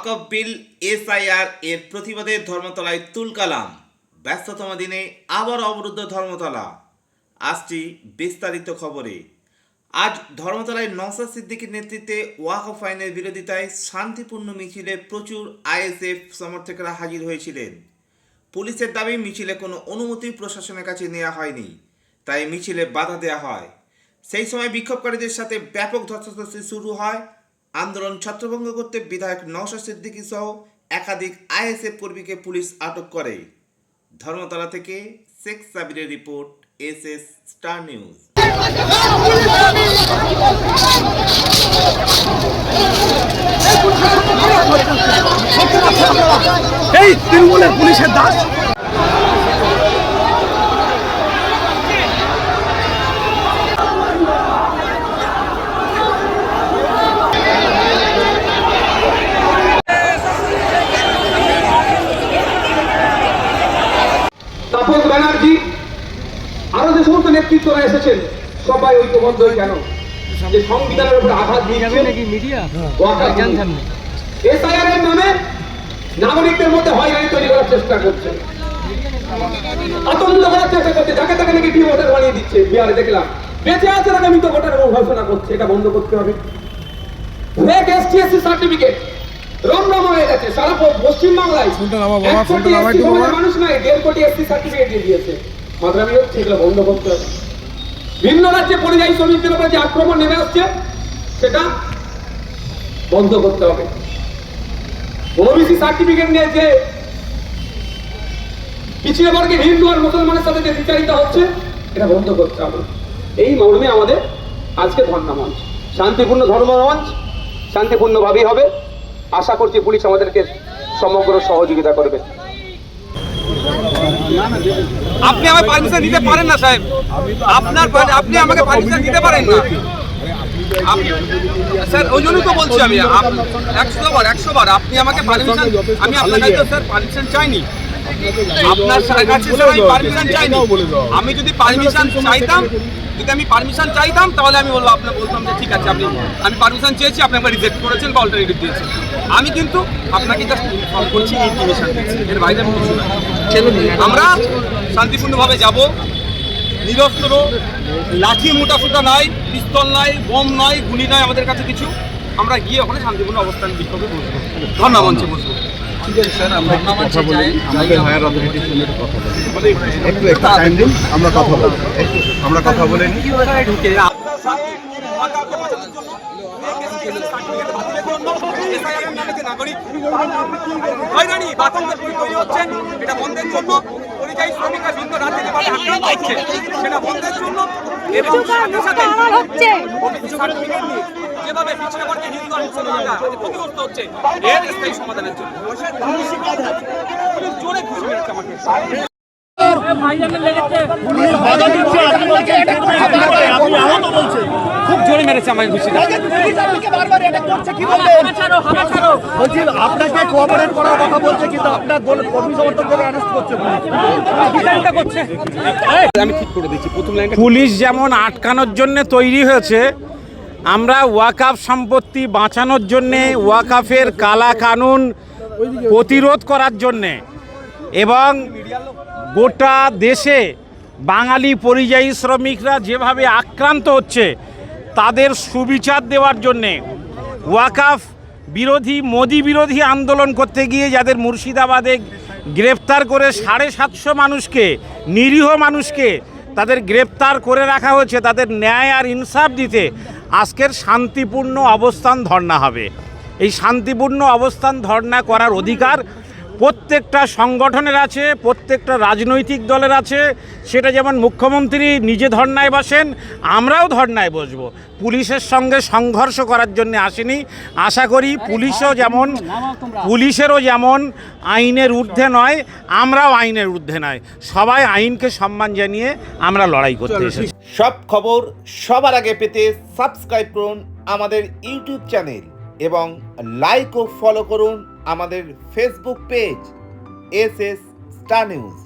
ওয়াকফ বিল SIR এর প্রতিবাদে ধর্মতলায় তুলকালাম। ব্যস্ততম দিনে আবার অবরুদ্ধ ধর্মতলা। আসছি বিস্তারিত খবরে। আজ ধর্মতলায় নওশাদ সিদ্দিকীর নেতৃত্বে ওয়াকফ আইনের বিরোধিতায় শান্তিপূর্ণ মিছিলে প্রচুর আইএসএফ সমর্থকরা হাজির হয়েছিলেন। পুলিশের দাবি মিছিলে কোনো অনুমতি প্রশাসনের কাছে নেওয়া হয়নি, তাই মিছিলে বাধা দেওয়া হয়। সেই সময় বিক্ষোভকারীদের সাথে ব্যাপক ধস্তাধস্তি শুরু হয়। আন্দোলন ছত্রভঙ্গ করতে বিধায়ক নওশাদ সিদ্দিকী সহ একাধিক আইএসএফ কর্মীকে পুলিশ আটক করে। ধর্মতলা থেকে শেখ সাবিরের রিপোর্ট, এসএস স্টার নিউজ। এই তৃণমূলের পুলিশের দাস তাপস ব্যানার্জি আরো যে সমস্ত নেতৃত্বরা এসেছেন সবাই ঐক্যবদ্ধ কেন যে সংবিধানের উপর আঘাত এসআইআর এর নামে নাগরিকদের মধ্যে হয়রানি তৈরি করার চেষ্টা করছে, আতঙ্ক করার চেষ্টা করছে, যাকে তাকে নাকি ডি ভোটার বানিয়ে দিচ্ছে। বিহারে দেখলাম বেঁচে আছে নাকি মৃত ভোটার ঘোষণা করছে। এটা বন্ধ করতে হবে। ফেক এসটিএসসি সার্টিফিকেট রমরমা হয়ে গেছে সারা পশ্চিমবাংলায়। 1 কোটি মানুষ নাই, 1.5 কোটি এসটি সার্টিফিকেট দিয়ে দিয়েছে। মাদ্রামি হচ্ছে, এগুলো বন্ধ করতে হবে। ভিন্ন রাজ্যে পরিযায়ী শ্রমিকদের উপরে যে আক্রমণ নেমে আসছে সেটা বন্ধ করতে হবে। ওবিসি সার্টিফিকেট নিয়ে যে পিছিয়ে বর্গের হিন্দু আর মুসলমানের সাথে যে বিচারিত হচ্ছে এটা বন্ধ করতে হবে। এই মর্মে আমাদের আজকে ধর্ণা মঞ্চ, শান্তিপূর্ণ ধর্ম মঞ্চ, শান্তিপূর্ণভাবেই হবে। আশা করছি পুলিশ আমাদেরকে সমগ্র সহযোগিতা করবে। আপনি আমাকে পারমিশন দিতে পারেন না সাহেব, আপনি আমাকে পারমিশন দিতে পারেন না স্যার। ওই জন্যই তো বলছি আমি 100 বার আপনি আমাকে পারমিশন, আমি আপনার কাছে স্যার পারমিশন চাইনি, আপনার কাছে স্যার আমি পারমিশন চাইনি। আমি যদি পারমিশন চাইতাম তাহলে আমি বললাম যে ঠিক আছে আমি পারমিশন চেয়েছি, আপনি আমাকে রিজেক্ট করেছেন বা অল্টারনেটিভ দিয়েছেন। আমি কিন্তু আপনাকে জাস্ট ইনফর্ম করছি, ইনফরমেশন দিচ্ছি, এর বাইরে আমি কিছু না। আমরা শান্তিপূর্ণভাবে যাব, নিরস্ত্র, লাঠি মোটাসোটা নাই, পিস্তল নাই, বম নাই, গুলি নাই আমাদের কাছে কিছু। আমরা গিয়ে ওখানে শান্তিপূর্ণ অবস্থান বিক্ষোভে বসবো, ধর্ণা মঞ্চে বসবো। ঠিক আছে স্যার, আমরা আমাদের হায়ার অথরিটির সঙ্গে কথা বলি, একটু টাইম দিন, আমরা কথা বলে নিই। হয়রানি বাতাঙ্গের তৈরি হচ্ছেন, এটা বন্ধের জন্য। পরিযায়ী শ্রমিকরা ভিন্ন রাজ্য থেকে আক্রান্ত হচ্ছে, সেটা বন্ধের জন্য। এবং যেভাবে পিছিয়ে পড়ছে হিন্দু আর মুসলমানরা ক্ষতিগ্রস্ত হচ্ছে, এর স্থায়ী সমাধানের জন্য জোরে খুশি মেরেছে আমাকে। খুব জোরে মেরেছে আমাকে ঘুষিটা। আপনাকে কোঅপারেট করার কথা বলছে, কিন্তু আপনার কর্মী সমর্থকদের অ্যারেস্ট করছে। আমি ঠিক করে দিচ্ছি প্রথম লাইনটা। পুলিশ যেমন আটকানোর জন্য তৈরি হয়েছে, আমরা ওয়াকফ সম্পত্তি বাঁচানোর জন্যে, ওয়াকফের কালা কানুন প্রতিরোধ করার জন্যে এবং গোটা দেশে বাঙালি পরিযায়ী শ্রমিকরা যেভাবে আক্রান্ত হচ্ছে তাদের সুবিচার দেওয়ার জন্যে, ওয়াকফ বিরোধী, মোদি বিরোধী আন্দোলন করতে গিয়ে যাদের মুর্শিদাবাদে গ্রেপ্তার করে 750 মানুষকে, নিরীহ মানুষকে তাদের গ্রেপ্তার করে রাখা হয়েছে, তাদের ন্যায় আর ইনসাফ দিতে আজকের শান্তিপূর্ণ অবস্থান ধর্ণা হবে। এই শান্তিপূর্ণ অবস্থান ধর্ণা করার অধিকার প্রত্যেকটা সংগঠনের আছে, প্রত্যেকটা রাজনৈতিক দলের আছে। সেটা যেমন মুখ্যমন্ত্রী নিজে ধর্নায় বসেন, আমরাও ধর্নায় বসবো। পুলিশের সঙ্গে সংঘর্ষ করার জন্য আসেনি। আশা করি পুলিশেরও যেমন আইনের ঊর্ধ্বে নয়, আমরাও আইনের ঊর্ধ্বে নয়। সবাই আইনকে সম্মান জানিয়ে আমরা লড়াই করতে এসেছি। সব খবর সবার আগে পেতে সাবস্ক্রাইব করুন আমাদের ইউটিউব চ্যানেল এবং লাইক ও ফলো করুন আমাদের Facebook page, SS Star news.